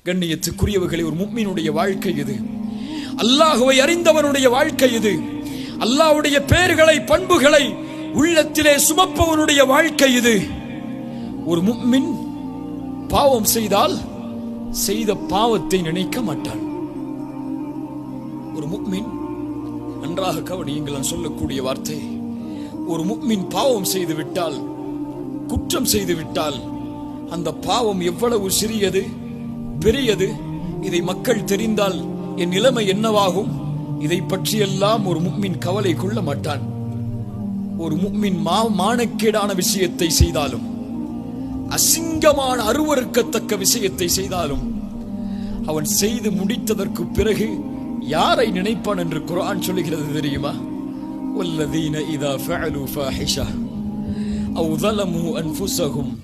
கண்ணியத்துக்குரியவர்களே, ஒரு முஃமினுடைய வாழ்க்கை இது. அல்லாஹ்வை அறிந்தவனுடைய வாழ்க்கை இது. அல்லாஹ்வுடைய பெயர்களை பண்புகளை உள்ளத்திலே சுமப்பவனுடைய வாழ்க்கை இது. ஒரு முஃமின் பாவம் செய்தால் செய்த பாவத்தை நினைக்க மாட்டான். ஒரு முஃமின், நன்றாக கவனியுங்கள் நான் சொல்லக்கூடிய வார்த்தை, ஒரு முஃமின் பாவம் செய்து விட்டால், குற்றம் செய்து விட்டால், அந்த பாவம் எவ்வளவு சிறியது பெரியது இதை மக்கள் தெரிந்தால் என் நிலைமை என்னவாகும், இதை பற்றியெல்லாம் ஒரு முஃமின் கவலை கொள்ள மாட்டான். ஒரு முஃமின் மானக்கேடான விஷயத்தை செய்தாலும், அசிங்கமான அருவருக்கத்தக்க விஷயத்தை செய்தாலும், அவன் செய்து முடித்ததற்கு பிறகு யாரை நினைப்பான் என்று குர்ஆன் சொல்லுகிறது தெரியுமா? வல்லதீன இதா ஃபஅலு ஃபாஹிஷா அவ் ஸலமு அன்ஃபுஸஹும்.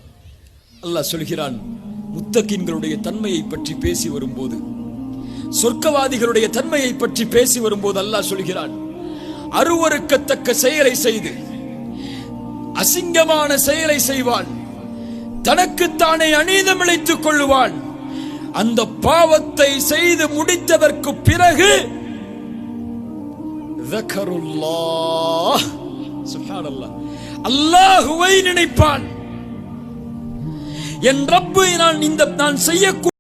அல்லாஹ் சொல்கிறான், முத்தகின்களுடைய தன்மையை பற்றி பேசி வரும்போது, சொர்க்கவாதிகளுடைய தன்மையை பற்றி பேசி வரும்போது அல்லாஹ் சொல்கிறான், அருவருக்கத்தக்க செயலை செய்து அசிங்கமான செயலை செய்வான், தனக்குத்தானே அநீதம் இழைத்துக் கொள்ளுவான். அந்த பாவத்தை செய்து முடித்ததற்கு பிறகு ذكرullah, சுப்ஹானல்லாஹ், அல்லாஹ்வை நினைப்பான். என் ரப்பை நான் செய்யக்கூடிய